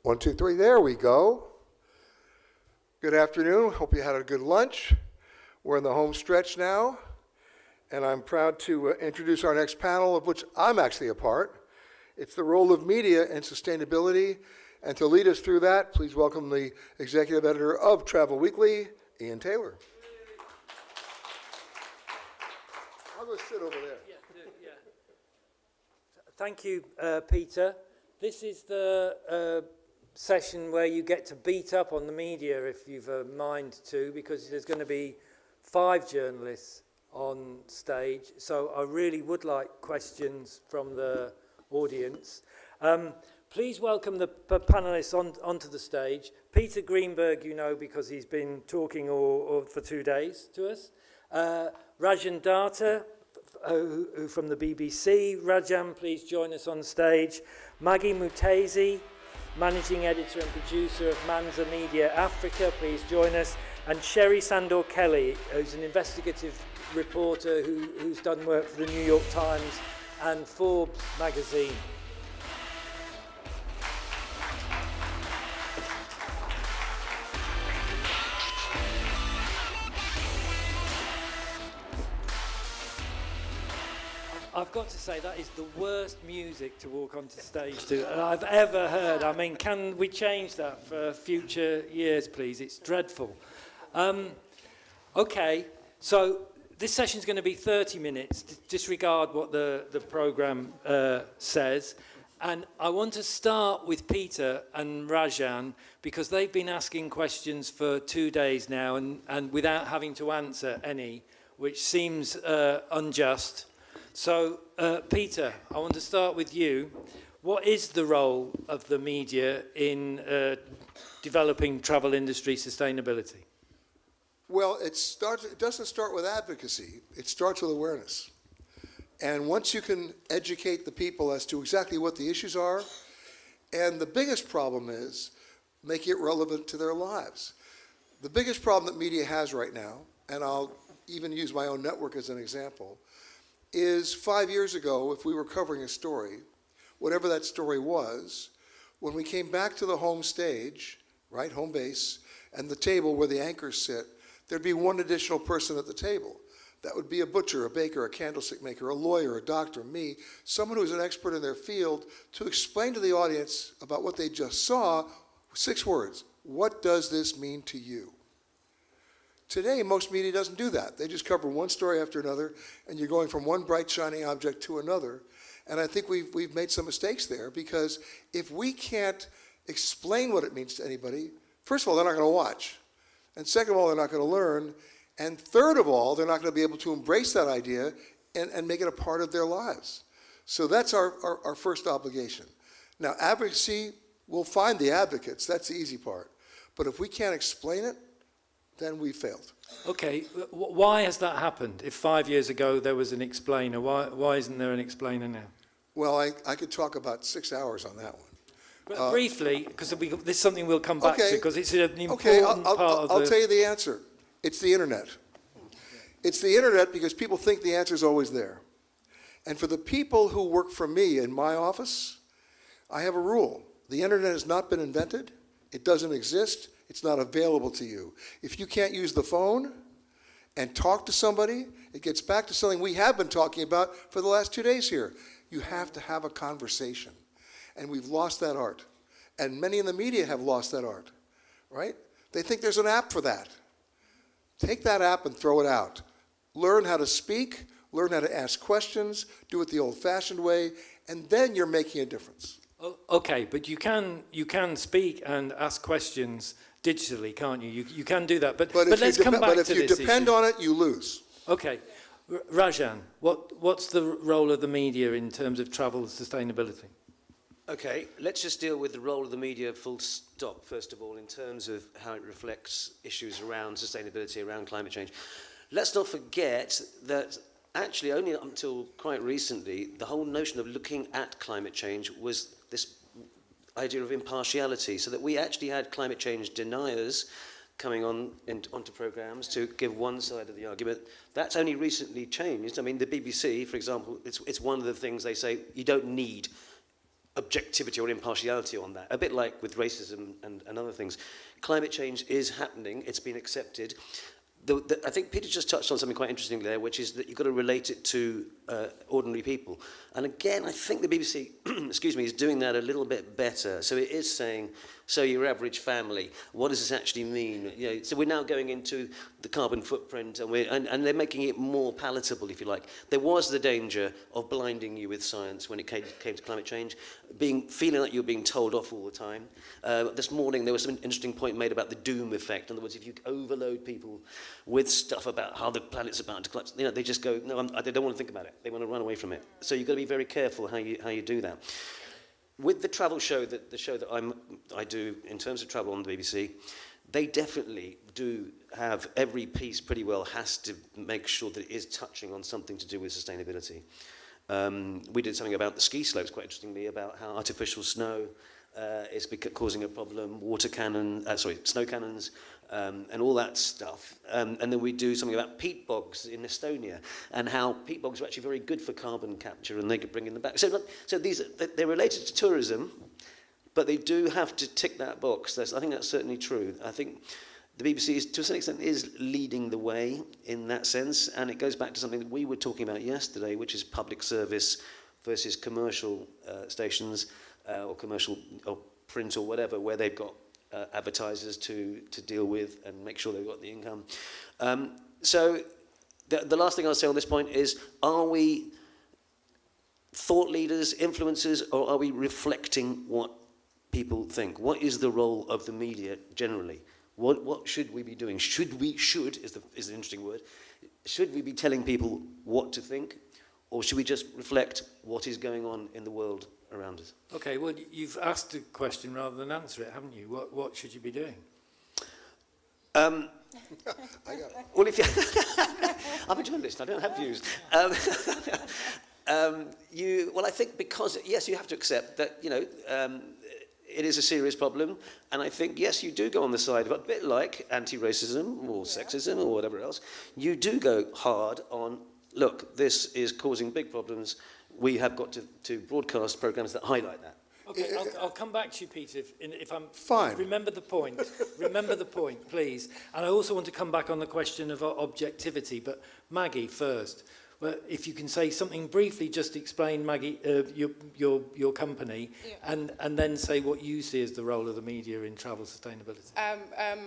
1, 2, 3, there we go. Good afternoon, hope you had a good lunch. We're in the home stretch now, and I'm proud to introduce our next panel, of which I'm actually a part. It's the role of media and sustainability, and to lead us through that, please welcome the executive editor of Travel Weekly, Ian Taylor. I'll go sit over there. Yeah. Thank you, Peter. This is the session where you get to beat up on the media if you've a mind to, because there's going to be 5 journalists on stage. So I really would like questions from the audience. Please welcome the panelists onto the stage. Peter Greenberg, you know, because he's been talking for 2 days to us. Rajan Datta, who from the BBC. Rajan, please join us on stage. Maggie Mutesi, Managing Editor and Producer of Manza Media Africa, please join us. And Sherry Sandor Kelly, who's an investigative reporter who's done work for the New York Times and Forbes magazine. I've got to say, that is the worst music to walk onto stage to I've ever heard. I mean, can we change that for future years, please? It's dreadful. Okay, so this session's going to be 30 minutes. Disregard what the programme says. And I want to start with Peter and Rajan, because they've been asking questions for 2 days now and without having to answer any, which seems unjust. So, Peter, I want to start with you. What is the role of the media in developing travel industry sustainability? Well, it doesn't start with advocacy. It starts with awareness. And once you can educate the people as to exactly what the issues are, and the biggest problem is make it relevant to their lives. The biggest problem that media has right now, and I'll even use my own network as an example, is 5 years ago, if we were covering a story, whatever that story was, when we came back to the home stage, right, home base, and the table where the anchors sit, there'd be one additional person at the table. That would be a butcher, a baker, a candlestick maker, a lawyer, a doctor, me, someone who's an expert in their field, to explain to the audience about what they just saw, 6 words. What does this mean to you? Today, most media doesn't do that. They just cover one story after another, and you're going from one bright, shining object to another. And I think we've made some mistakes there, because if we can't explain what it means to anybody, first of all, they're not going to watch. And second of all, they're not going to learn. And third of all, they're not going to be able to embrace that idea and make it a part of their lives. So that's our first obligation. Now, advocacy, we'll find the advocates. That's the easy part. But if we can't explain it, then we failed. Okay, why has that happened? If 5 years ago there was an explainer, why isn't there an explainer now? Well, I could talk about 6 hours on that one. But briefly, because this is something we'll come back to, because it's an important part of I'll tell you the answer. It's the internet. It's the internet because people think the answer is always there. And for the people who work for me in my office, I have a rule. The internet has not been invented. It doesn't exist. It's not available to you. If you can't use the phone and talk to somebody, it gets back to something we have been talking about for the last 2 days here. You have to have a conversation. And we've lost that art. And many in the media have lost that art, right? They think there's an app for that. Take that app and throw it out. Learn how to speak, learn how to ask questions, do it the old-fashioned way, and then you're making a difference. Okay, but you can speak and ask questions digitally, can't you? You can do that, but let's come back to this issue. But if you depend on it, you lose. Okay. Rajan, what's the role of the media in terms of travel sustainability? Okay, let's just deal with the role of the media full stop, first of all, in terms of how it reflects issues around sustainability, around climate change. Let's not forget that actually only until quite recently, the whole notion of looking at climate change was this idea of impartiality, so that we actually had climate change deniers coming onto programs to give one side of the argument. That's only recently changed. I mean, the BBC, for example, it's one of the things they say you don't need objectivity or impartiality on that. A bit like with racism and other things. Climate change is happening. It's been accepted. I think Peter just touched on something quite interesting there, which is that you've got to relate it to ordinary people. And again, I think the BBC, excuse me, is doing that a little bit better. So it is saying, so your average family, what does this actually mean? You know, so we're now going into the carbon footprint, and they're making it more palatable, if you like. There was the danger of blinding you with science when it came to climate change, feeling like you're being told off all the time. This morning there was some interesting point made about the doom effect. In other words, if you overload people with stuff about how the planet's about to collapse, you know, they just go, no, they don't want to think about it. They want to run away from it. So you've got to be very careful how you do that. With the travel show, the show that I do in terms of travel on the BBC, they definitely do have every piece pretty well has to make sure that it is touching on something to do with sustainability. We did something about the ski slopes, quite interestingly, about how artificial snow is causing a problem, snow cannons, and all that stuff. And then we do something about peat bogs in Estonia, and how peat bogs are actually very good for carbon capture, and they could bring in the back. So they're related to tourism, but they do have to tick that box. I think that's certainly true. I think the BBC, to a certain extent, is leading the way in that sense, and it goes back to something that we were talking about yesterday, which is public service versus commercial stations, or commercial or print or whatever, where they've got advertisers to deal with and make sure they've got the income. So the last thing I'll say on this point is, are we thought leaders, influencers, or are we reflecting what people think? What is the role of the media generally? What should we be doing? Should is an interesting word. Should we be telling people what to think, or should we just reflect what is going on in the world around us? Okay, well, you've asked a question rather than answer it, haven't you? What should you be doing? I got it. Well, if you I'm a journalist, I don't have views. I think because, yes, you have to accept that, you know, it is a serious problem, and I think, yes, you do go on the side of it, a bit like anti-racism or sexism or whatever else. You do go hard on, look, this is causing big problems. We have got to broadcast programs that highlight that. Okay, I'll come back to you, Peter, if I'm... Fine. Remember the point. Remember the point, please. And I also want to come back on the question of objectivity, but Maggie first. Well, if you can say something briefly, just explain, Maggie, your company, and then say what you see as the role of the media in travel sustainability.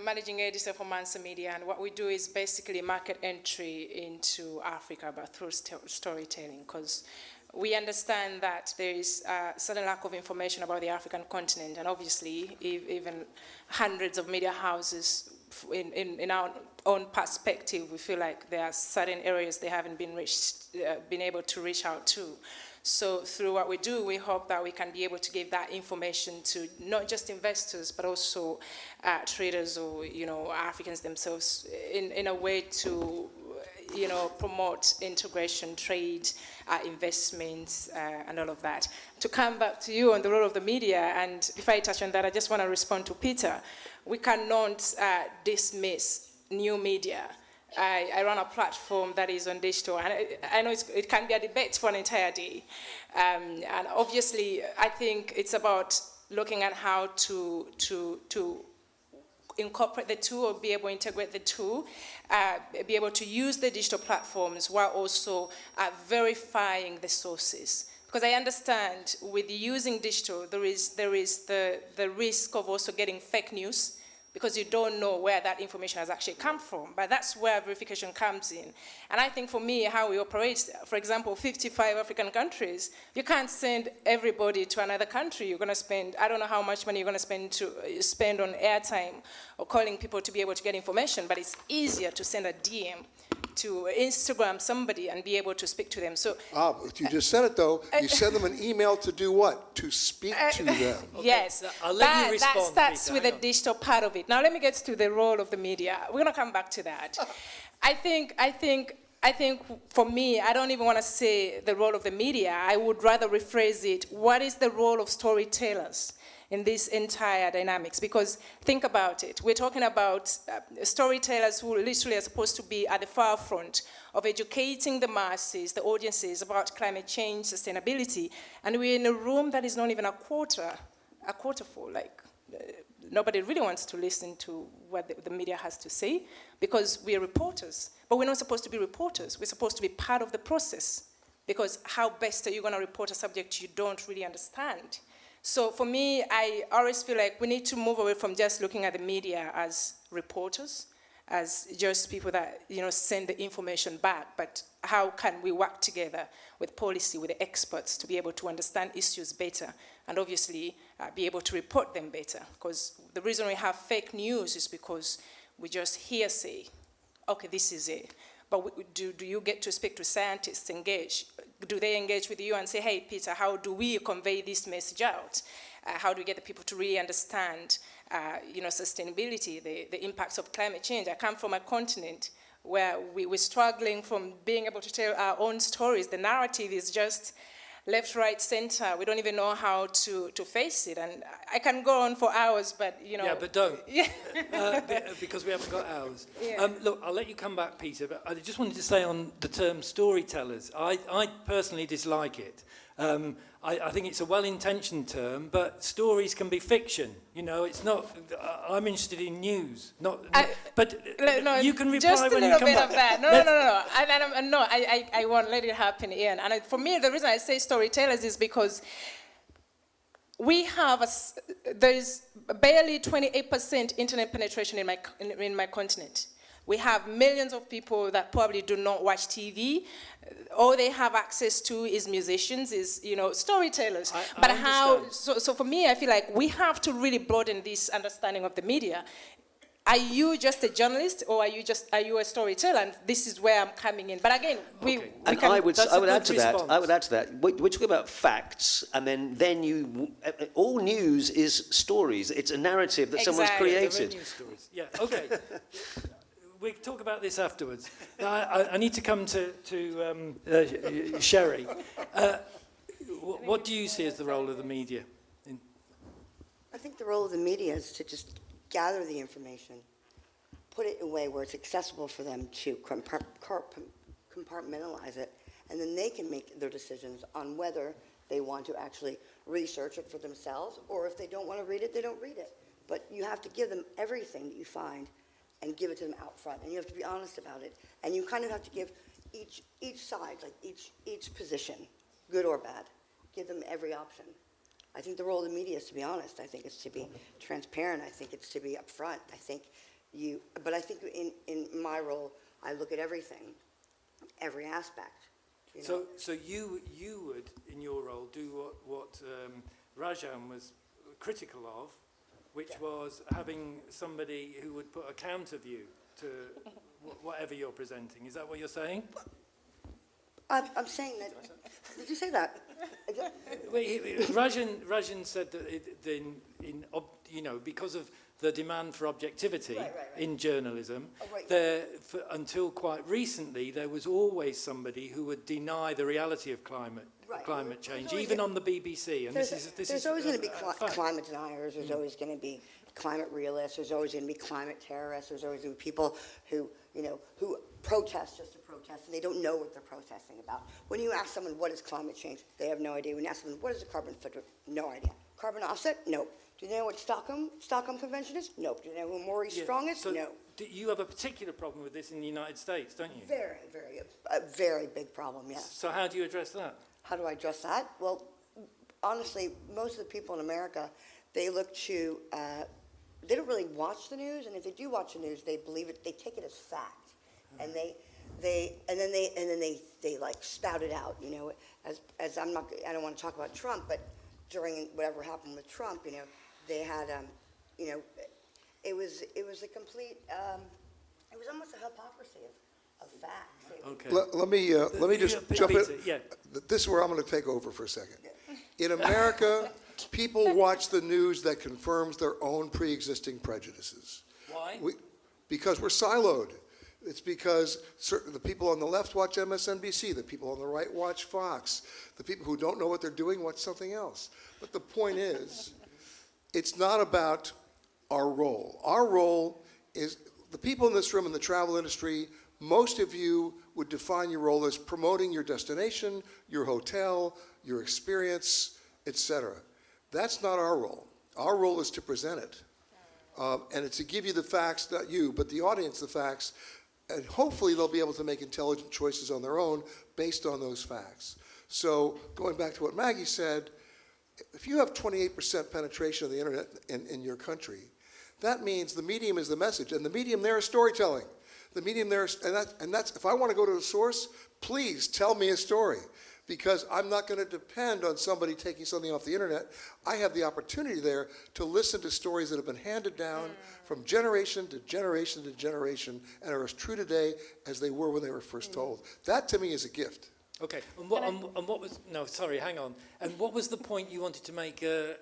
Managing editor for Mansa Media, and what we do is basically market entry into Africa, but through storytelling, because we understand that there is a certain lack of information about the African continent, and obviously even hundreds of media houses in our own perspective, we feel like there are certain areas they haven't been able to reach out to. So through what we do, we hope that we can be able to give that information to not just investors, but also traders or, you know, Africans themselves in a way to, you know, promote integration, trade, investments, and all of that. To come back to you on the role of the media, and before I touch on that, I just want to respond to Peter. We cannot dismiss new media. I run a platform that is on digital, and I know it can be a debate for an entire day. And obviously, I think it's about looking at how to incorporate the two, or be able to integrate the two, be able to use the digital platforms while also verifying the sources. Because I understand with using digital, there is the risk of also getting fake news, because you don't know where that information has actually come from. But that's where verification comes in. And I think for me, how we operate, for example, 55 African countries, you can't send everybody to another country. You're gonna spend, I don't know how much money you're gonna spend on airtime or calling people to be able to get information, but it's easier to send a DM to Instagram somebody and be able to speak to them. So you just said it though. You send them an email to do what? To speak to them. Okay, yes, I'll let you respond, that starts Peter, with the digital part of it. Now let me get to the role of the media. We're gonna come back to that. I think for me, I don't even want to say the role of the media. I would rather rephrase it. What is the role of storytellers? in this entire dynamics. Because think about it, we're talking about storytellers who literally are supposed to be at the forefront of educating the masses, the audiences about climate change, sustainability, and we're in a room that is not even a quarter full. Like, nobody really wants to listen to what the media has to say because we are reporters. But we're not supposed to be reporters. We're supposed to be part of the process. Because how best are you going to report a subject you don't really understand? So for me, I always feel like we need to move away from just looking at the media as reporters, as just people that, you know, send the information back, but how can we work together with policy, with the experts to be able to understand issues better and obviously be able to report them better? Because the reason we have fake news is because we just hearsay, okay, this is it. But do you get to speak to scientists, engage? Do they engage with you and say, hey, Peter, how do we convey this message out? How do we get the people to really understand you know, sustainability, the impacts of climate change? I come from a continent where we're struggling from being able to tell our own stories. The narrative is just left, right, center. We don't even know how to face it. And I can go on for hours, but, you know. Yeah, but don't. Yeah. Because we haven't got hours. Yeah. Look, I'll let you come back, Peter, but I just wanted to say on the term storytellers, I personally dislike it. I think it's a well-intentioned term, but stories can be fiction. You know, it's not. I'm interested in news, but you can reply when you come back. Just a little bit of that. No. I won't let it happen, Ian. And for me, the reason I say storytellers is because we have there's barely 28% internet penetration in my continent. We have millions of people that probably do not watch TV. All they have access to is musicians, is, you know, storytellers. But how? So for me, I feel like we have to really broaden this understanding of the media. Are you just a journalist, or are you a storyteller? And this is where I'm coming in. But again, I would add to that. We're talking about facts, and then you. All news is stories. It's a narrative that someone's created. Yeah. Okay. We'll talk about this afterwards. I need to come to Sherry. What do you see as the role of the media? I think the role of the media is to just gather the information, put it in a way where it's accessible for them to compartmentalize it, and then they can make their decisions on whether they want to actually research it for themselves, or if they don't want to read it, they don't read it. But you have to give them everything that you find and give it to them out front, and you have to be honest about it. And you kind of have to give each side, like each position, good or bad, give them every option. I think the role of the media is to be honest. I think it's to be transparent. I think it's to be upfront. But I think in my role, I look at everything, every aspect. You know? So you would, in your role, do what Rajan was critical of, which was having somebody who would put a counter view to whatever you're presenting. Is that what you're saying? I'm saying that. Did you say that? Rajan said that because of the demand for objectivity in journalism, until quite recently, there was always somebody who would deny the reality of climate change, even on the BBC. And there's always going to be climate deniers. There's always going to be climate realists. There's always going to be climate terrorists. There's always going to be people who protest just to protest, and they don't know what they're protesting about. When you ask someone what is climate change, they have no idea. When you ask them what is a carbon footprint, no idea. Carbon offset? Nope. Do you know what Stockholm Convention is? Nope. Do you know who Maurice Strong is? So no. You have a particular problem with this in the United States, don't you? A very big problem, yes. So how do you address that? How do I address that? Well, honestly, most of the people in America, they look to, they don't really watch the news, and if they do watch the news, they believe it, they take it as fact, and then they like spout it out, you know. As I don't want to talk about Trump, but during whatever happened with Trump, you know, they had, it was a complete, it was almost a hypocrisy of facts. Okay. Let me just jump in. Yeah. This is where I'm going to take over for a second. In America, people watch the news that confirms their own pre-existing prejudices. Why? Because we're siloed. It's because the people on the left watch MSNBC, the people on the right watch Fox, the people who don't know what they're doing watch something else. But the point is, it's not about our role. Our role is, the people in this room in the travel industry, most of you would define your role as promoting your destination, your hotel, your experience, etc. That's not our role. Our role is to present it. And it's to give you the facts, not you, but the audience the facts, and hopefully they'll be able to make intelligent choices on their own based on those facts. So going back to what Maggie said, if you have 28% penetration of the internet in your country, that means the medium is the message, and the medium there is storytelling. The medium there is, and that's, if I want to go to the source, please tell me a story, because I'm not going to depend on somebody taking something off the internet. I have the opportunity there to listen to stories that have been handed down from generation to generation to generation and are as true today as they were when they were first told. That to me is a gift. Okay, and what was, no, sorry, hang on. And what was the point you wanted to make earlier?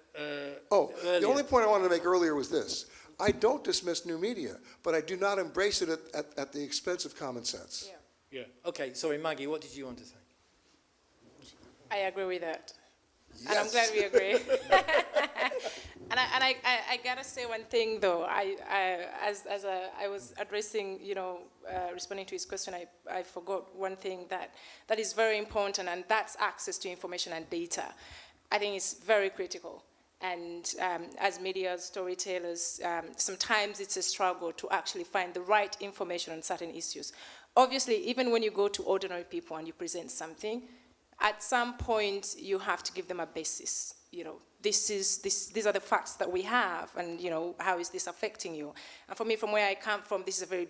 The only point I wanted to make earlier was this. I don't dismiss new media, but I do not embrace it at the expense of common sense. Yeah. Okay, sorry, Maggie, what did you want to say? I agree with that. Yes. And I'm glad we agree. and I gotta say one thing though. As I was addressing, responding to his question, I forgot one thing that is very important, and that's access to information and data. I think it's very critical. And as media storytellers, sometimes it's a struggle to actually find the right information on certain issues. Obviously, even when you go to ordinary people and you present something, at some point you have to give them a basis. These are the facts that we have, and how is this affecting you? And for me, from where I come from, this is a very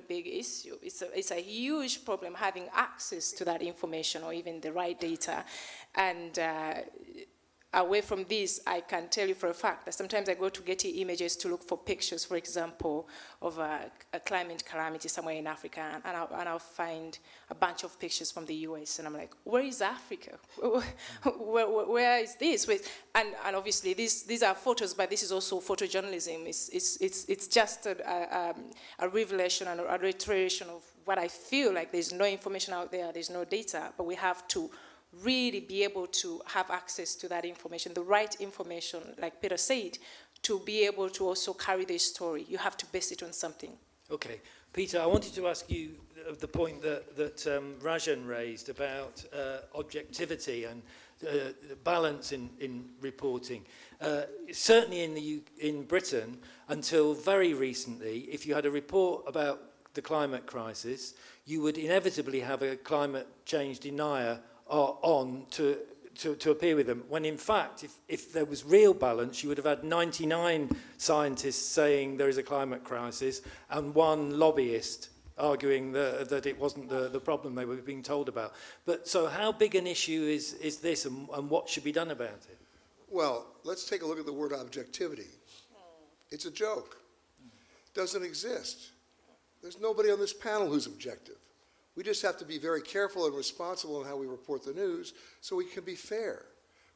big issue. It's a huge problem having access to that information or even the right data. And away from this, I can tell you for a fact that sometimes I go to Getty Images to look for pictures, for example, of a climate calamity somewhere in Africa, and I'll find a bunch of pictures from the US, and I'm like, where is Africa? Where is this? And obviously, these are photos, but this is also photojournalism. It's just a revelation and a reiteration of what I feel like. There's no information out there, there's no data, but we have to really be able to have access to that information, the right information, like Peter said, to be able to also carry this story. You have to base it on something. Okay. Peter, I wanted to ask you the point that Rajan raised about objectivity and balance in reporting. Certainly in Britain, until very recently, if you had a report about the climate crisis, you would inevitably have a climate change denier on to appear with them, when in fact, if there was real balance, you would have had 99 scientists saying there is a climate crisis and one lobbyist arguing that it wasn't the problem they were being told about. But so how big an issue is this, and what should be done about it? Well, let's take a look at the word objectivity. It's a joke. It doesn't exist. There's nobody on this panel who's objective. We just have to be very careful and responsible in how we report the news so we can be fair,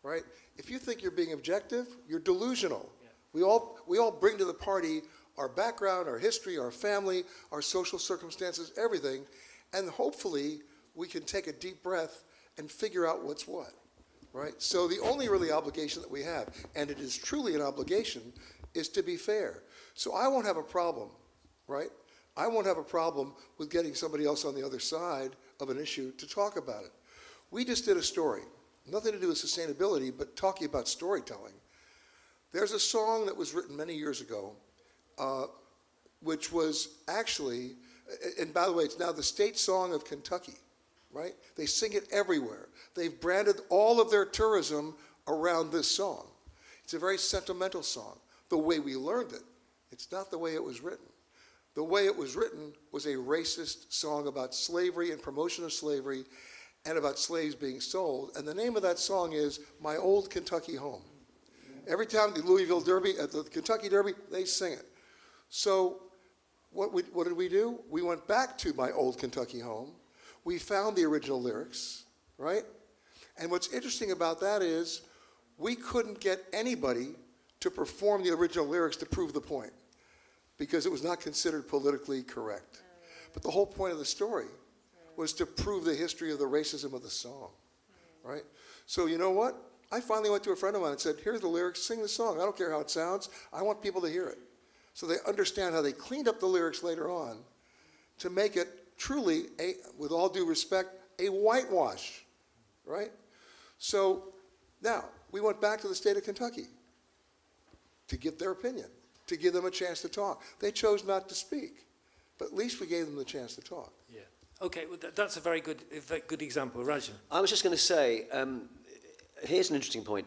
right? If you think you're being objective, you're delusional. Yeah. We all bring to the party our background, our history, our family, our social circumstances, everything, and hopefully we can take a deep breath and figure out what's what, right? So the only really obligation that we have, and it is truly an obligation, is to be fair. So I won't have a problem, right? I won't have a problem with getting somebody else on the other side of an issue to talk about it. We just did a story, nothing to do with sustainability, but talking about storytelling. There's a song that was written many years ago, which was actually, and by the way, it's now the state song of Kentucky, right? They sing it everywhere. They've branded all of their tourism around this song. It's a very sentimental song, the way we learned it. It's not the way it was written. The way it was written was a racist song about slavery and promotion of slavery and about slaves being sold. And the name of that song is My Old Kentucky Home. Every time the Louisville Derby, at the Kentucky Derby, they sing it. So what did we do? We went back to My Old Kentucky Home. We found the original lyrics, right? And what's interesting about that is we couldn't get anybody to perform the original lyrics to prove the point, because it was not considered politically correct. But the whole point of the story was to prove the history of the racism of the song, right? So you know what? I finally went to a friend of mine and said, here's the lyrics, sing the song. I don't care how it sounds. I want people to hear it. So they understand how they cleaned up the lyrics later on to make it truly, with all due respect, a whitewash, right? So now, we went back to the state of Kentucky to give their opinion, to give them a chance to talk. They chose not to speak, but at least we gave them the chance to talk. Yeah. Okay, well, that's a very good example, Rajan. I was just going to say, here's an interesting point.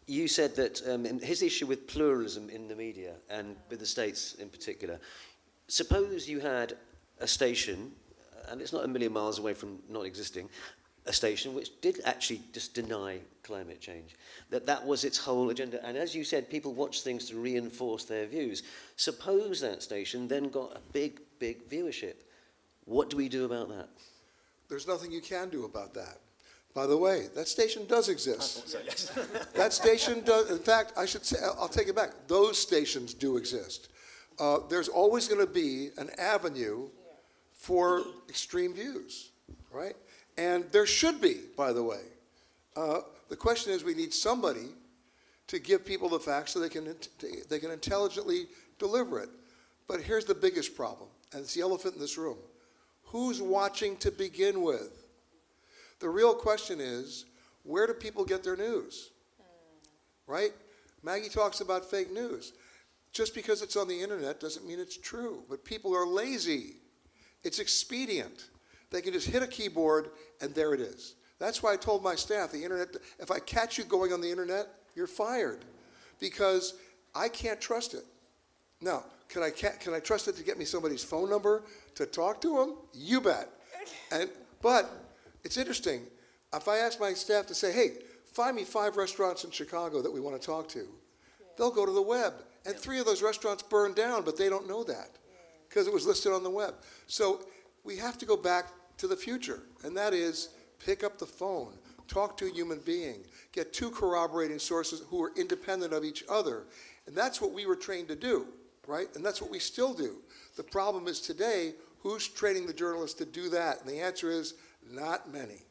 You said that his issue with pluralism in the media and with the States in particular. Suppose you had a station, and it's not a million miles away from not existing, a station which did actually just deny climate change. That was its whole agenda. And as you said, people watch things to reinforce their views. Suppose that station then got a big, big viewership. What do we do about that? There's nothing you can do about that. By the way, that station does exist. So, yes. That station does, in fact, I should say, I'll take it back. Those stations do exist. There's always going to be an avenue for extreme views, right? And there should be, by the way. The question is, we need somebody to give people the facts so they can intelligently deliver it. But here's the biggest problem, and it's the elephant in this room. Who's watching to begin with? The real question is, where do people get their news? Right? Maggie talks about fake news. Just because it's on the internet doesn't mean it's true. But people are lazy. It's expedient. They can just hit a keyboard and there it is. That's why I told my staff, the internet, if I catch you going on the internet, you're fired. Because I can't trust it. Now, can I trust it to get me somebody's phone number to talk to them? You bet. But it's interesting. If I ask my staff to say, hey, find me 5 restaurants in Chicago that we want to talk to, they'll go to the web. And 3 of those restaurants burned down, but they don't know that because it was listed on the web. So we have to go back to the future, and that is pick up the phone, talk to a human being, get 2 corroborating sources who are independent of each other. And that's what we were trained to do, right? And that's what we still do. The problem is today, who's training the journalists to do that? And the answer is not many.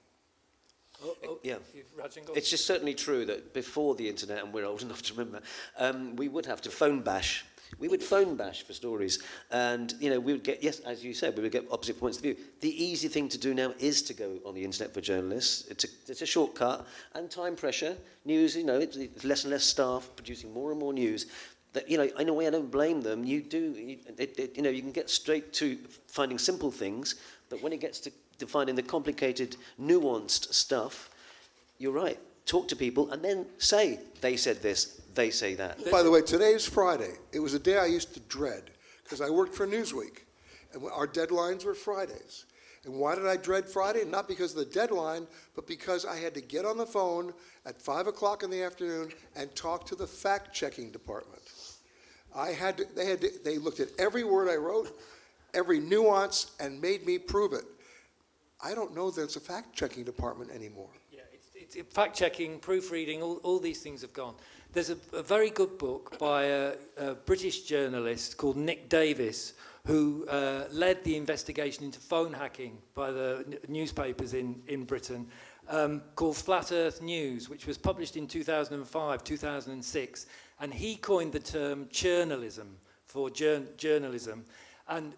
Yeah. Rajan, go. It's just certainly true that before the internet, and we're old enough to remember, we would have to phone bash. We would phone bash for stories. And, we would get, yes, as you said, we would get opposite points of view. The easy thing to do now is to go on the internet for journalists. It's a shortcut. And time pressure. News, it's less and less staff producing more and more news. That, in a way, I don't blame them. You can get straight to finding simple things, but when it gets to finding the complicated, nuanced stuff, you're right. Talk to people and then say, they said this, they say that. By the way, today's Friday. It was a day I used to dread because I worked for Newsweek, and our deadlines were Fridays. And why did I dread Friday? Not because of the deadline, but because I had to get on the phone at 5 o'clock in the afternoon and talk to the fact-checking department. They looked at every word I wrote, every nuance, and made me prove it. I don't know there's a fact-checking department anymore. Yeah, it's fact-checking, proofreading, all these things have gone. There's a very good book by a British journalist called Nick Davis, who led the investigation into phone hacking by the newspapers in Britain, called Flat Earth News, which was published in 2005, 2006, and he coined the term churnalism for journalism, and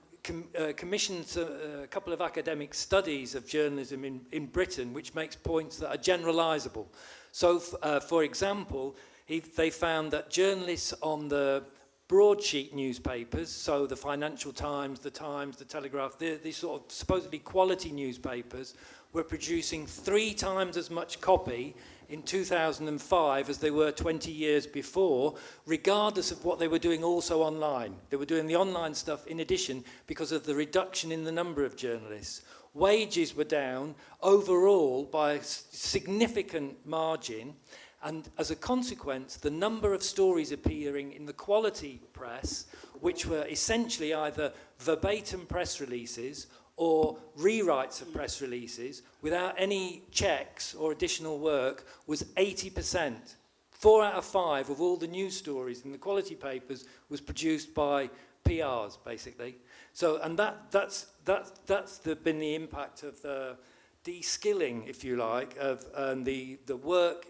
commissioned a couple of academic studies of journalism in Britain, which makes points that are generalizable. So, for example, they found that journalists on the broadsheet newspapers, so the Financial Times, the Telegraph, these sort of supposedly quality newspapers, were producing 3 times as much copy in 2005 as they were 20 years before, regardless of what they were doing also online. They were doing the online stuff in addition because of the reduction in the number of journalists. Wages were down overall by a significant margin, and as a consequence, the number of stories appearing in the quality press, which were essentially either verbatim press releases or rewrites of press releases without any checks or additional work, was 80%. 4 out of 5 of all the news stories in the quality papers was produced by PRs, basically. So, and that's been the impact of the de-skilling, if you like, of the work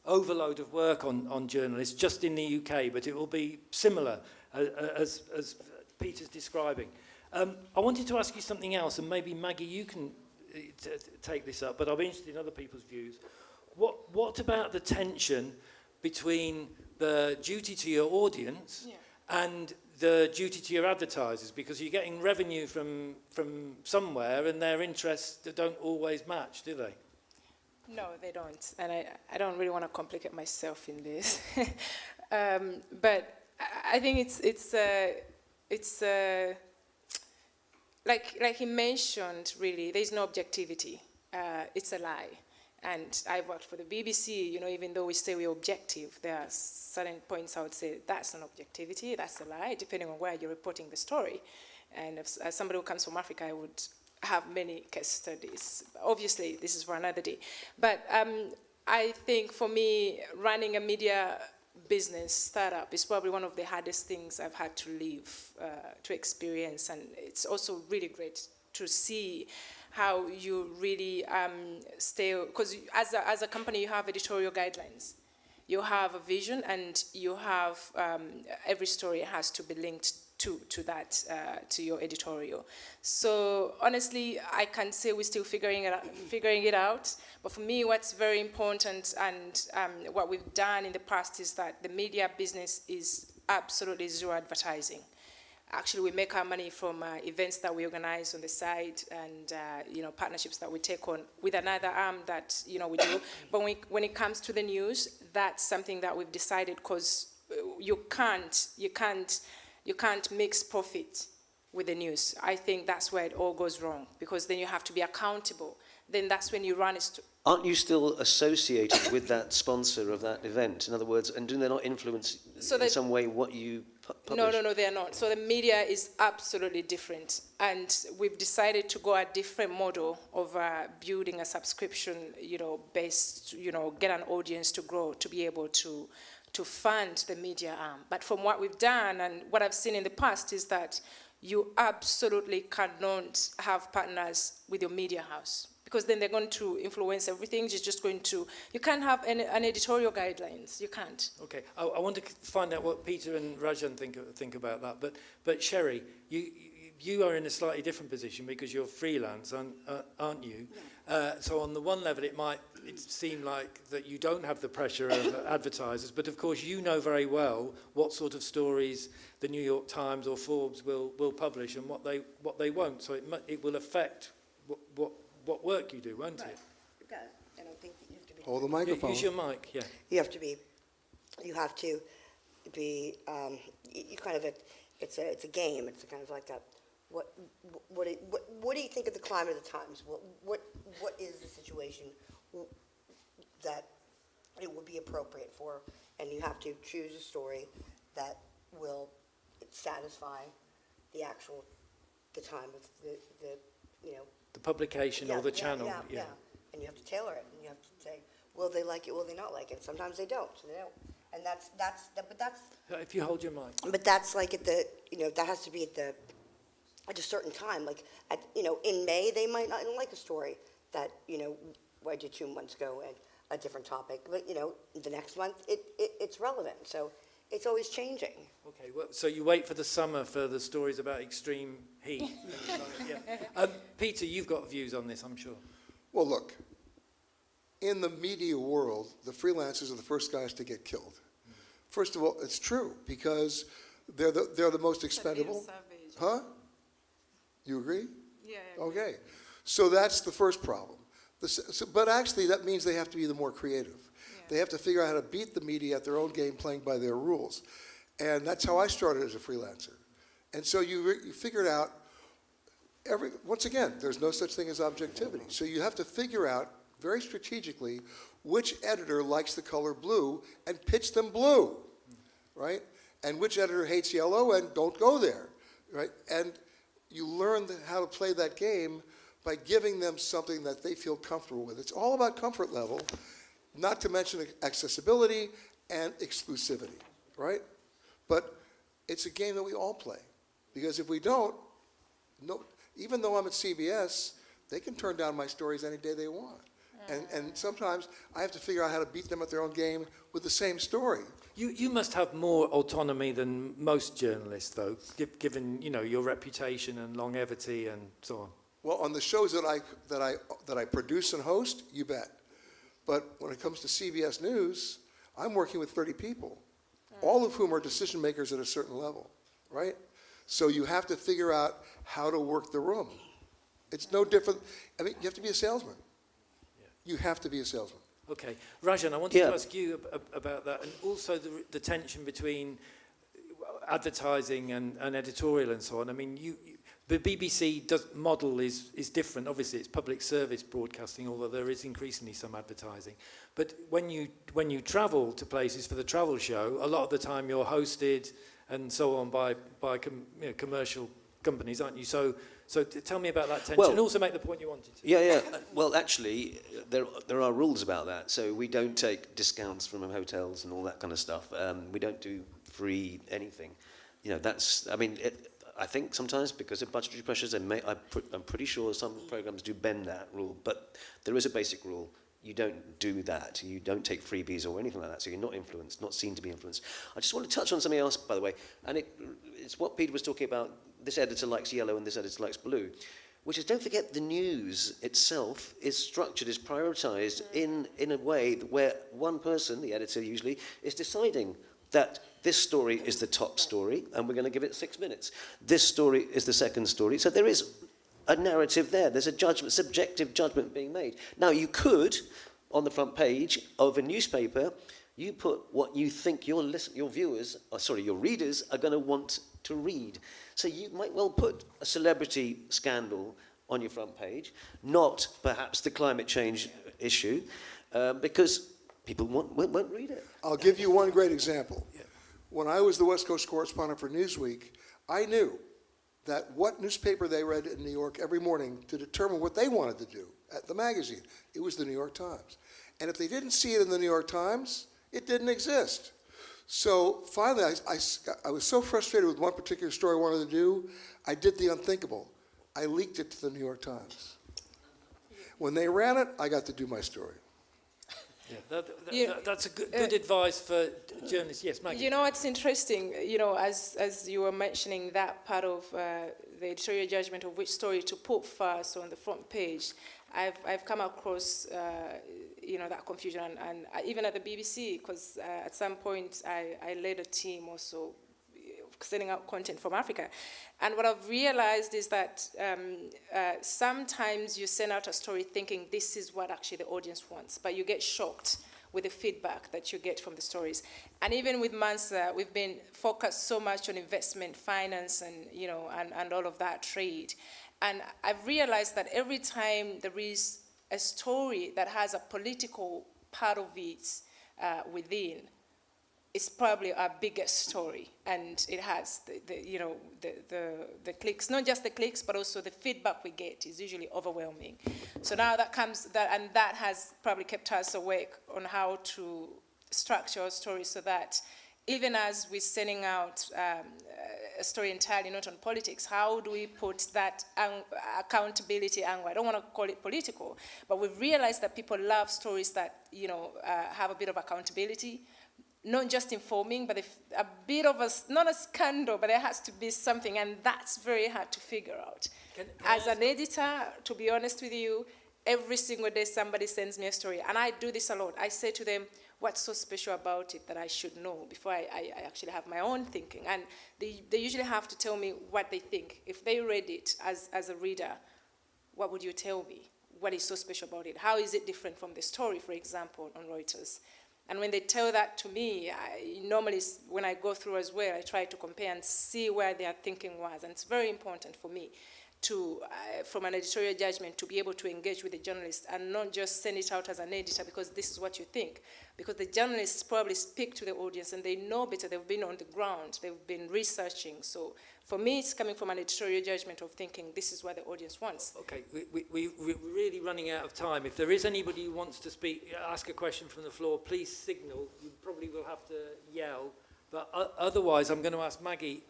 overload of work on journalists just in the UK, but it will be similar as Peter's describing. I wanted to ask you something else, and maybe Maggie, you can take this up, but I'll be interested in other people's views. What about the tension between the duty to your audience and the duty to your advertisers? Because you're getting revenue from somewhere, and their interests don't always match, do they? No, they don't. And I don't really want to complicate myself in this. But I think it's like he mentioned, really, there's no objectivity. It's a lie. And I've worked for the BBC, even though we say we're objective, there are certain points I would say that's not objectivity, that's a lie, depending on where you're reporting the story. And as somebody who comes from Africa, I would have many case studies. Obviously, this is for another day. But I think for me, running a media business startup is probably one of the hardest things I've had to live, to experience. And it's also really great to see how you really stay, because as a company, you have editorial guidelines. You have a vision, and you have, every story has to be linked to that, to your editorial. So honestly, I can say we're still figuring it out. But for me, what's very important, and what we've done in the past, is that the media business is absolutely zero advertising. Actually, we make our money from events that we organize on the side, and partnerships that we take on with another arm that we do. But when it comes to the news, that's something that we've decided, because you can't mix profit with the news. I think that's where it all goes wrong, because then you have to be accountable. Then that's when you run it. Aren't you still associated with that sponsor of that event? In other words, and do they not influence in some way what you publish? No, they are not. So the media is absolutely different. And we've decided to go a different model of building a subscription, based, get an audience to grow, to be able to fund the media arm. But from what we've done and what I've seen in the past is that you absolutely cannot have partners with your media house, because then they're going to influence everything. You can't have an editorial guidelines. You can't. Okay, I want to find out what Peter and Rajan think about that. But Sherry, you are in a slightly different position because you're freelance, aren't you? Yeah. So on the one level, it seem like that you don't have the pressure of advertisers, but of course you know very well what sort of stories the New York Times or Forbes will publish and what they won't. So it will affect what work you do, won't it? It does. I don't think you have to be. Hold the microphone. Use your mic, yeah. You have to be. You kind of it's a game. It's kind of like a. What do you think of the climate of the times? What is the situation that it would be appropriate for? And you have to choose a story that will satisfy the time of the publication or the channel. Yeah. And you have to tailor it, and you have to say, will they like it? Will they not like it? Sometimes they don't. So they don't. And that's. If you hold your mic. But that's like at the that has to be at a certain time. Like in May they might not like a story that I did 2 months ago and a different topic. But the next month it's relevant. So it's always changing. Okay, well, so you wait for the summer for the stories about extreme heat. Yeah. Peter, you've got views on this, I'm sure. Well, look, in the media world, the freelancers are the first guys to get killed. First of all, it's true, because they're the most expendable. Huh? You agree? Yeah. Okay. So that's the first problem. But actually, that means they have to be the more creative. Yeah. They have to figure out how to beat the media at their own game, playing by their rules. And that's how I started as a freelancer. And so you figured out, once again, there's no such thing as objectivity. So you have to figure out very strategically which editor likes the color blue and pitch them blue, right? And which editor hates yellow and don't go there, right? And you learn how to play that game by giving them something that they feel comfortable with. It's all about comfort level, not to mention accessibility and exclusivity, right? But it's a game that we all play, because if we don't, even though I'm at CBS, they can turn down my stories any day they want. And sometimes I have to figure out how to beat them at their own game with the same story. You must have more autonomy than most journalists, though, given your reputation and longevity and so on. Well, on the shows that I produce and host, you bet. But when it comes to CBS News, I'm working with 30 people, all of whom are decision makers at a certain level, right? So you have to figure out how to work the room. It's no different. I mean, you have to be a salesman. You have to be a salesman. Okay, Rajan, I wanted to ask you about that, and also the tension between advertising and editorial and so on. I mean, the BBC model is different. Obviously, it's public service broadcasting, although there is increasingly some advertising. But when you travel to places for the travel show, a lot of the time you're hosted and so on by commercial companies, aren't you? So tell me about that tension, and also make the point you wanted to. Yeah. Well, actually, there are rules about that. So we don't take discounts from hotels and all that kind of stuff. We don't do free anything. That's. I mean, I think sometimes because of budgetary pressures, I'm pretty sure some programs do bend that rule. But there is a basic rule. You don't do that. You don't take freebies or anything like that. So you're not influenced, not seen to be influenced. I just want to touch on something else, by the way, and it's what Peter was talking about. This editor likes yellow and this editor likes blue, which is, don't forget, the news itself is structured, is prioritized in a way where one person, the editor usually, is deciding that this story is the top story and we're going to give it 6 minutes. This story is the second story. So there is a narrative there. There's a judgment, subjective judgment being made. Now, you could, on the front page of a newspaper, you put what you think your readers are going to want to read. So you might well put a celebrity scandal on your front page, not perhaps the climate change issue, because people won't read it. I'll give you one great example. When I was the West Coast correspondent for Newsweek, I knew that what newspaper they read in New York every morning to determine what they wanted to do at the magazine, it was the New York Times. And if they didn't see it in the New York Times, it didn't exist. So finally, I was so frustrated with one particular story I wanted to do, I did the unthinkable. I leaked it to the New York Times. When they ran it, I got to do my story. That's a good advice for journalists. Yes, Maggie. It's interesting, as you were mentioning that part of the editorial judgment of which story to put first on the front page. I've come across, that confusion, and even at the BBC, because at some point I led a team also sending out content from Africa. And what I've realized is that sometimes you send out a story thinking this is what actually the audience wants, but you get shocked with the feedback that you get from the stories. And even with Mansa, we've been focused so much on investment, finance, and, and all of that, trade. And I've realized that every time there is a story that has a political part of it within, it's probably our biggest story, and it has the clicks, not just the clicks, but also the feedback we get is usually overwhelming. So now that has probably kept us awake on how to structure our story so that even as we're sending out a story entirely not on politics, how do we put that accountability angle? I don't want to call it political, but we've realized that people love stories that have a bit of accountability. Not just informing, but a bit of not a scandal, but there has to be something, and that's very hard to figure out. As an editor, to be honest with you, every single day somebody sends me a story, and I do this a lot. I say to them, what's so special about it that I should know before I actually have my own thinking? And they usually have to tell me what they think. If they read it as a reader, what would you tell me? What is so special about it? How is it different from the story, for example, on Reuters? And when they tell that to me, normally when I go through as well, I try to compare and see where their thinking was. And it's very important for me to, from an editorial judgment, to be able to engage with the journalist and not just send it out as an editor because this is what you think. Because the journalists probably speak to the audience and they know better. They've been on the ground. They've been researching. So for me, it's coming from an editorial judgment of thinking this is what the audience wants. Okay, we're really running out of time. If there is anybody who wants to speak, ask a question from the floor, please signal. You probably will have to yell. But otherwise, I'm going to ask Maggie.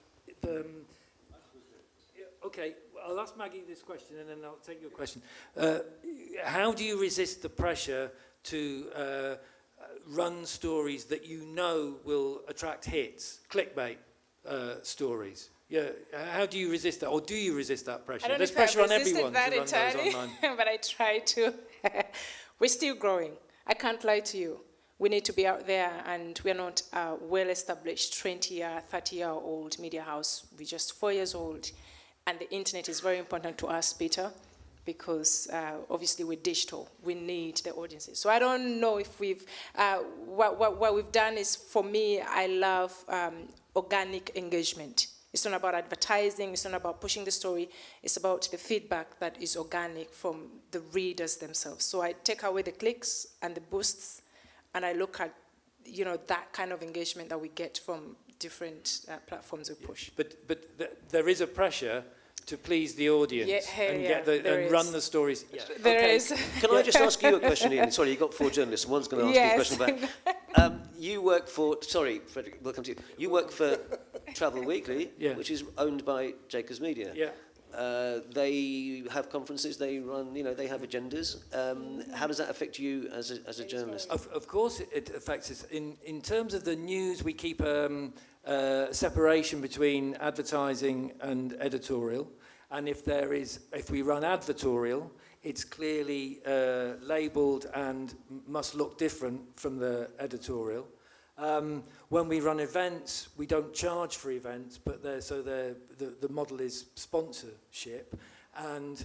Okay, I'll ask Maggie this question and then I'll take your question. How do you resist the pressure to run stories that you know will attract hits, clickbait stories? Yeah, how do you resist that, or do you resist that pressure? I don't There's know if pressure I've on resisted everyone to that run those entirely, online. but I try to. We're still growing. I can't lie to you. We need to be out there, and we're not a well-established 20-year, 30-year-old media house. We're just 4 years old, and the internet is very important to us, Peter, because obviously we're digital. We need the audiences. So I don't know if we've, what we've done is, for me, I love organic engagement. It's not about advertising, it's not about pushing the story, it's about the feedback that is organic from the readers themselves. So I take away the clicks and the boosts, and I look at, that kind of engagement that we get from different platforms we push. But there is a pressure to please the audience and run the stories. Yeah. There is. Can I just ask you a question, Ian? Sorry, you've got 4 journalists. One's going to ask you a question back. You work for, sorry, Frederick, welcome to you. You work for Travel Weekly, which is owned by Jacobs Media. Yeah. They have conferences, they run, they have agendas. How does that affect you as a journalist? Of course it affects us. In terms of the news, we keep separation between advertising and editorial. And if we run advertorial, it's clearly labelled and must look different from the editorial. When we run events, we don't charge for events, but the model is sponsorship. And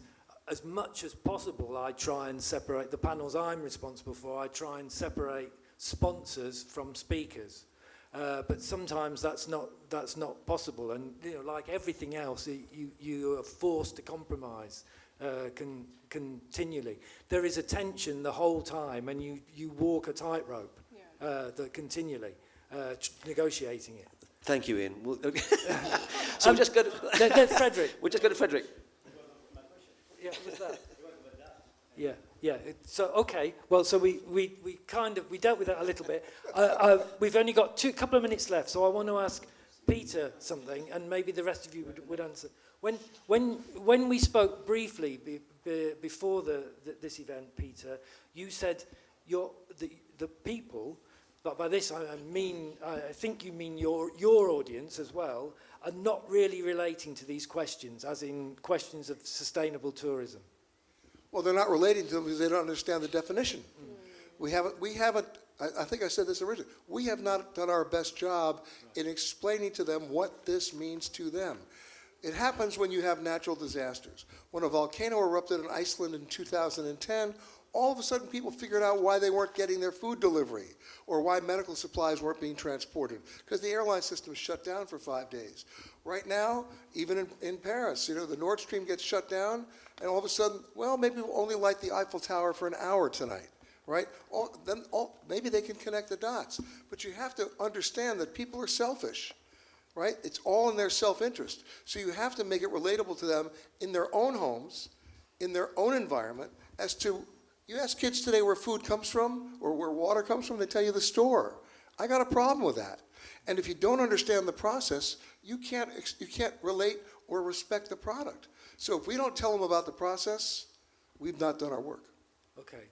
as much as possible, I try and separate the panels I'm responsible for. I try and separate sponsors from speakers. But sometimes that's not possible. And like everything else, you are forced to compromise continually. There is a tension the whole time, and you walk a tightrope continually, negotiating it. Thank you, Ian. So we'll just go to Frederick. We'll just go to Frederick. Yeah, what's that? Yeah. So okay. Well, so we dealt with that a little bit. We've only got a couple of minutes left, so I want to ask Peter something, and maybe the rest of you would answer. When we spoke briefly before this event, Peter, you said the people. But by this I think you mean your audience as well, are not really relating to these questions, as in questions of sustainable tourism. Well, they're not relating to them because they don't understand the definition. We haven't, I think I said this originally, we have not done our best job in explaining to them what this means to them. It happens when you have natural disasters. When a volcano erupted in Iceland in 2010, all of a sudden people figured out why they weren't getting their food delivery or why medical supplies weren't being transported, because the airline system is shut down for 5 days. Right now, even in Paris, the Nord Stream gets shut down, and all of a sudden, well, maybe we'll only light the Eiffel Tower for an hour tonight, right? Maybe they can connect the dots. But you have to understand that people are selfish, right? It's all in their self-interest. So you have to make it relatable to them in their own homes, in their own environment, as to, you ask kids today where food comes from or where water comes from, they tell you the store. I got a problem with that. And if you don't understand the process, you can't relate or respect the product. So if we don't tell them about the process, we've not done our work. Okay.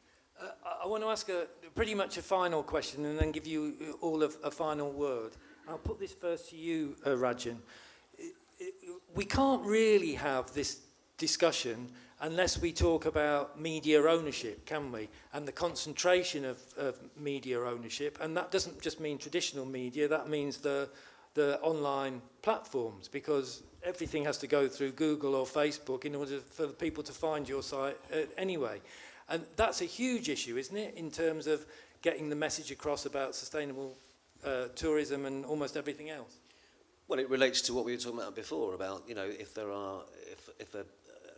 I want to ask pretty much a final question and then give you all a final word. I'll put this first to you, Rajan. We can't really have this discussion unless we talk about media ownership, can we? And the concentration of media ownership. And that doesn't just mean traditional media, that means the online platforms, because everything has to go through Google or Facebook in order for people to find your site anyway. And that's a huge issue, isn't it, in terms of getting the message across about sustainable tourism and almost everything else? Well, it relates to what we were talking about before, about, if a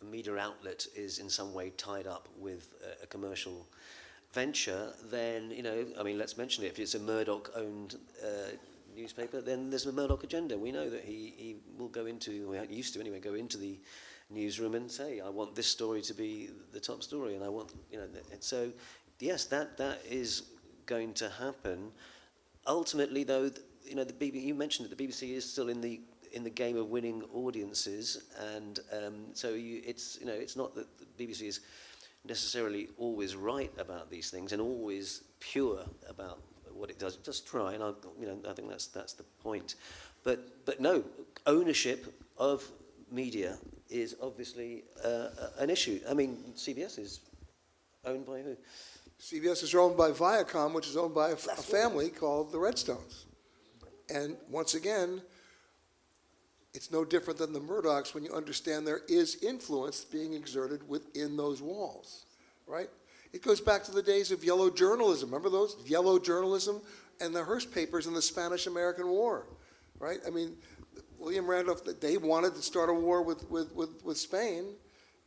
media outlet is in some way tied up with a commercial venture, then, let's mention it. If it's a Murdoch-owned newspaper, then there's a Murdoch agenda. We know that he will go into, or he used to anyway, go into the newsroom and say, I want this story to be the top story, and I want, so, yes, that is going to happen. Ultimately, though, you mentioned that the BBC is still in in the game of winning audiences, and so it's not that the BBC is necessarily always right about these things and always pure about what it does. It does try, and I think that's the point. But no, ownership of media is obviously an issue. I mean, CBS is owned by who? CBS is owned by Viacom, which is owned by a family called the Redstones. And once again, it's no different than the Murdochs when you understand there is influence being exerted within those walls, right? It goes back to the days of yellow journalism. Remember those? Yellow journalism and the Hearst papers in the Spanish-American War, right? I mean, William Randolph, they wanted to start a war with Spain,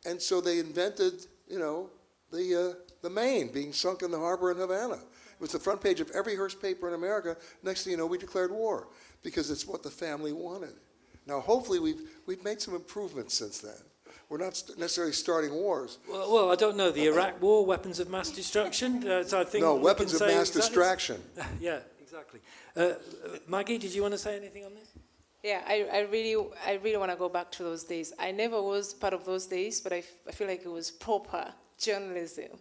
and so they invented, the Maine being sunk in the harbor in Havana. It was the front page of every Hearst paper in America. Next thing you know, we declared war because it's what the family wanted. Now, hopefully, we've made some improvements since then. We're not necessarily starting wars. Well, I don't know. The Iraq War, weapons of mass destruction. So I think no, weapons of mass distraction. Yeah, exactly. Maggie, did you want to say anything on this? Yeah, I really want to go back to those days. I never was part of those days, but I feel like it was proper journalism.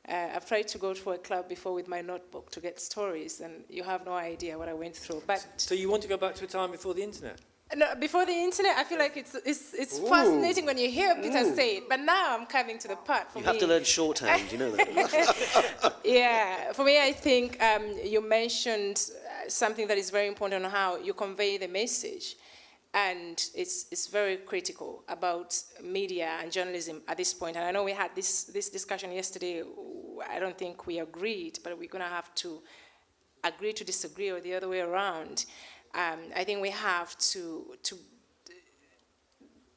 I've tried to go to a club before with my notebook to get stories, and you have no idea what I went through. But so you want to go back to a time before the internet? No, before the internet, I feel like it's fascinating when you hear Peter say it. But now I'm coming to the part. You have to learn shorthand, you know that. Yeah, for me, I think you mentioned something that is very important on how you convey the message. And it's very critical about media and journalism at this point. And I know we had this discussion yesterday. I don't think we agreed, but we're going to have to agree to disagree or the other way around. I think we have to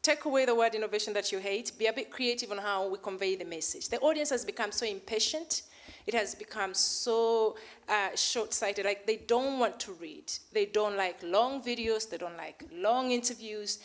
take away the word innovation that you hate, be a bit creative on how we convey the message. The audience has become so impatient. It has become so short-sighted. Like, they don't want to read. They don't like long videos. They don't like long interviews.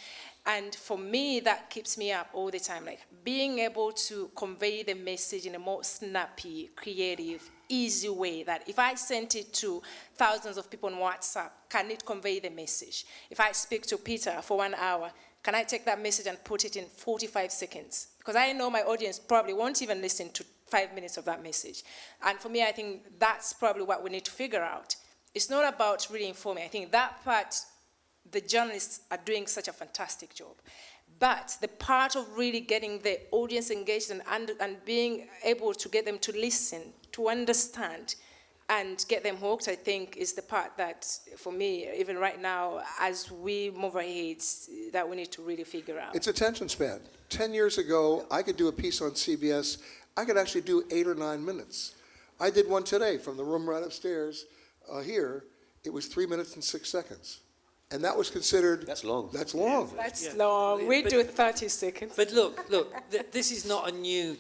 And for me, that keeps me up all the time. Like, being able to convey the message in a more snappy, creative, easy way, that if I sent it to thousands of people on WhatsApp, can it convey the message? If I speak to Peter for 1 hour, can I take that message and put it in 45 seconds? Because I know my audience probably won't even listen to 5 minutes of that message. And for me, I think that's probably what we need to figure out. It's not about really informing. I think that part, the journalists are doing such a fantastic job. But the part of really getting the audience engaged and being able to get them to listen, to understand, and get them hooked, I think, is the part that, for me, even right now, as we move ahead, that we need to really figure out. It's attention span. 10 years ago, I could do a piece on CBS. I could actually do 8 or 9 minutes. I did one today from the room right upstairs here. It was 3 minutes and 6 seconds. And that was considered... That's long. That's long. That's long. We do 30 seconds. But look, this is not a new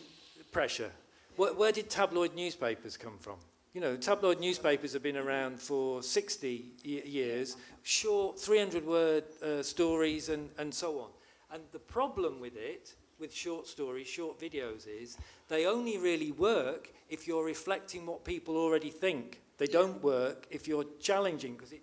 pressure. Where did tabloid newspapers come from? You know, tabloid newspapers have been around for 60 years, short 300-word stories and so on. And the problem with it, with short stories, short videos, is they only really work if you're reflecting what people already think. They don't work if you're challenging, because it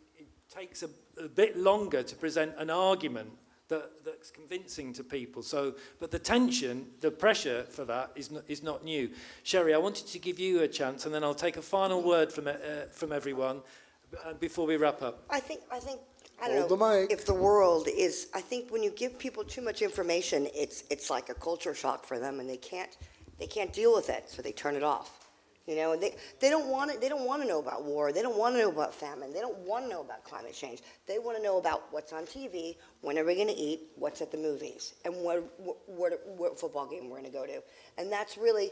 takes a bit longer to present an argument that's convincing to people. So, but the tension, the pressure for that is not new. Sherry, I wanted to give you a chance, and then I'll take a final word from everyone before we wrap up. I think I Hold don't the know mic. if the world is. I think when you give people too much information, it's like a culture shock for them, and they can't deal with it, so they turn it off. You know, and they don't want it. They don't want to know about war. They don't want to know about famine. They don't want to know about climate change. They want to know about what's on TV, when are we going to eat, what's at the movies, and what football game we're going to go to. And that's really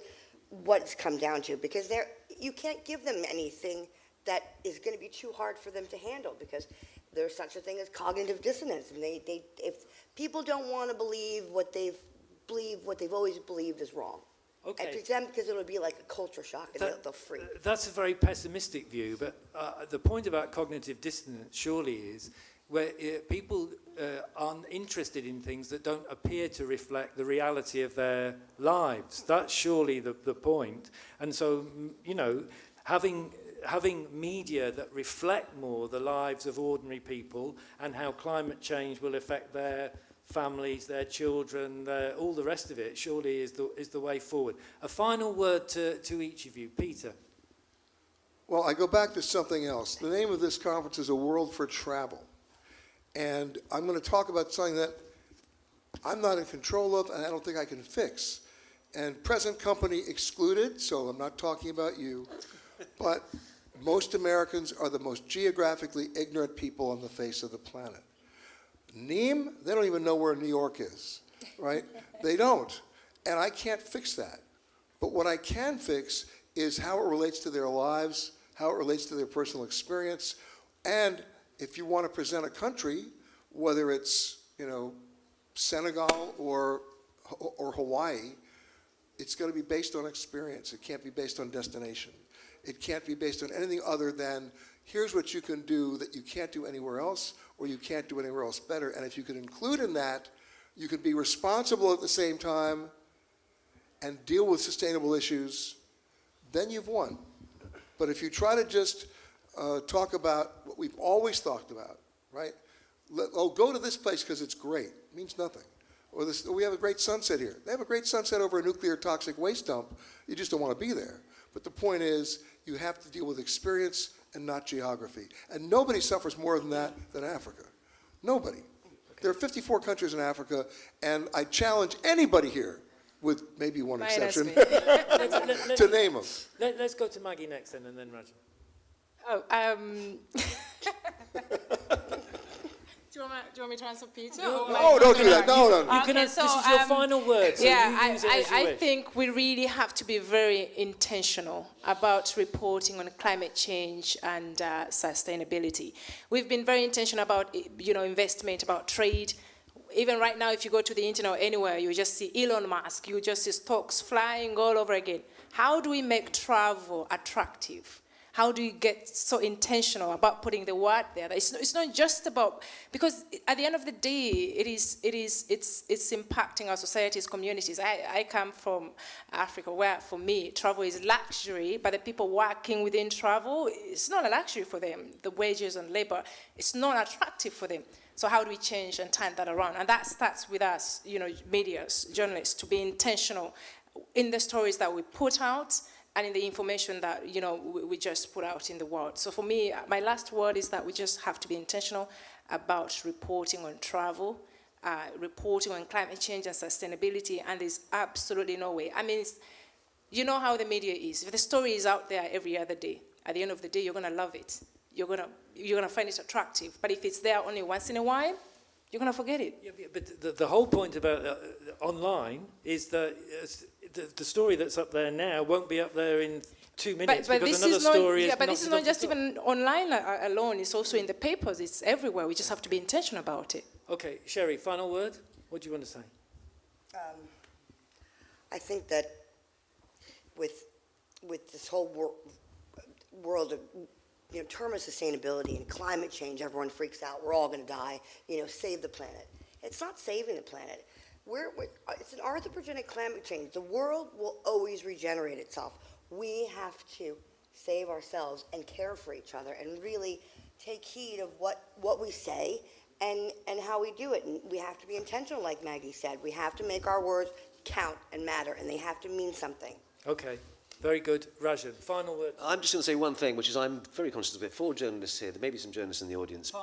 what it's come down to, because you can't give them anything that is going to be too hard for them to handle, because there's such a thing as cognitive dissonance, and if people don't want to believe what they've always believed is wrong. Okay. And to them, because it'll be like a culture shock, and they'll freak. That's a very pessimistic view, but the point about cognitive dissonance surely is where people aren't interested in things that don't appear to reflect the reality of their lives. That's surely the point. And so, you know, having having media that reflect more the lives of ordinary people and how climate change will affect their families, their children, all the rest of it, surely is the way forward. A final word to each of you. Peter. Well, I go back to something else. The name of this conference is A World for Travel. And I'm going to talk about something that I'm not in control of and I don't think I can fix. And present company excluded, so I'm not talking about you, but most Americans are the most geographically ignorant people on the face of the planet. Nîmes, they don't even know where New York is, right? They don't. And I can't fix that. But what I can fix is how it relates to their lives, how it relates to their personal experience, and if you want to present a country, whether it's, Senegal or Hawaii, it's going to be based on experience. It can't be based on destination. It can't be based on anything other than here's what you can do that you can't do anywhere else, or you can't do anywhere else better. And if you can include in that, you can be responsible at the same time and deal with sustainable issues, then you've won. But if you try to just talk about what we've always talked about, right? Go to this place because it's great. It means nothing. Or we have a great sunset here. They have a great sunset over a nuclear toxic waste dump. You just don't want to be there. But the point is, you have to deal with experience and not geography. And nobody suffers more than that than Africa. Nobody. There are 54 countries in Africa, and I challenge anybody here, with maybe one exception, to name them. Let's go to Maggie next then, and then Rajan. Do you want me to answer Peter? No, don't do that. No. You can answer, this is your final word. So I think we really have to be very intentional about reporting on climate change and sustainability. We've been very intentional about, investment, about trade. Even right now, if you go to the internet or anywhere, you just see Elon Musk, you just see stocks flying all over again. How do we make travel attractive? How do you get so intentional about putting the word there? It's not just about, because at the end of the day, it's impacting our societies, communities. I come from Africa, where for me, travel is luxury, but the people working within travel, it's not a luxury for them. The wages and labor, it's not attractive for them. So how do we change and turn that around? And that starts with us, media, journalists, to be intentional in the stories that we put out, and in the information that, we just put out in the world. So for me, my last word is that we just have to be intentional about reporting on travel, reporting on climate change and sustainability, and there's absolutely no way. I mean, you know how the media is. If the story is out there every other day, at the end of the day, you're gonna love it. You're gonna find it attractive. But if it's there only once in a while, you're gonna forget it. Yeah, but the whole point about online is that the story that's up there now won't be up there in 2 minutes, but because this another is not, story is but not this is not just even online alone. It's also in the papers. It's everywhere. We just have to be intentional about it. Okay, Sherry, final word? What do you want to say? I think that with this whole world of term of sustainability and climate change, everyone freaks out. We're all going to die. Save the planet. It's not saving the planet. It's an anthropogenic climate change. The world will always regenerate itself. We have to save ourselves and care for each other and really take heed of what we say and how we do it. And we have to be intentional, like Maggie said. We have to make our words count and matter, and they have to mean something. Okay, very good. Rajan, final word. I'm just going to say one thing, which is I'm very conscious of it. 4 journalists here. There may be some journalists in the audience,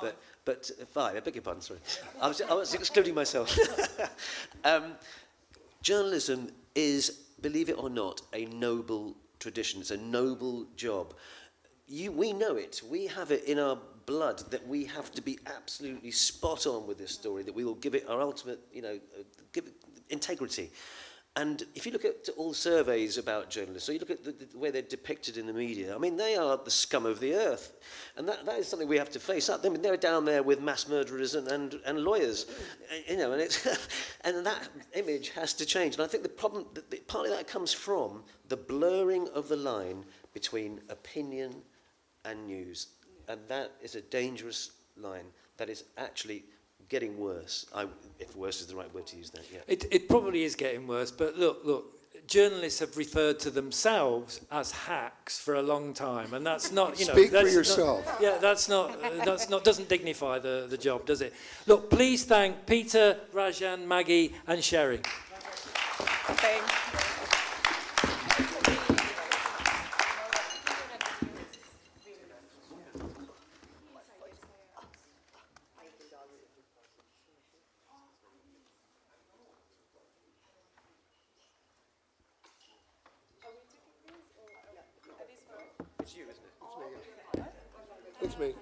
but 5. I beg your pardon. Sorry, I was excluding myself. Journalism is, believe it or not, a noble tradition. It's a noble job. We know it. We have it in our blood that we have to be absolutely spot on with this story. That we will give it our ultimate, give it integrity. And if you look at all surveys about journalists, so you look at the way they're depicted in the media, I mean, they are the scum of the earth. And that is something we have to face up. I mean, they're down there with mass murderers and lawyers, and it's and that image has to change. And I think the problem, partly that comes from the blurring of the line between opinion and news. And that is a dangerous line that is actually getting worse. If worse is the right word to use there, yeah. It probably is getting worse, but look, journalists have referred to themselves as hacks for a long time, and that's not, you know, Speak for that's yourself. Not, yeah, that's not doesn't dignify the job, does it? Look, please thank Peter, Rajan, Maggie, and Sherry. Thank you. It's you, isn't it? It's me.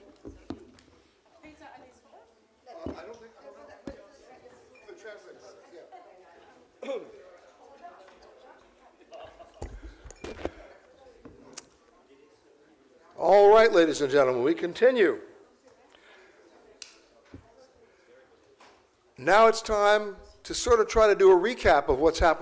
All right, ladies and gentlemen, we continue. Now it's time to sort of try to do a recap of what's happened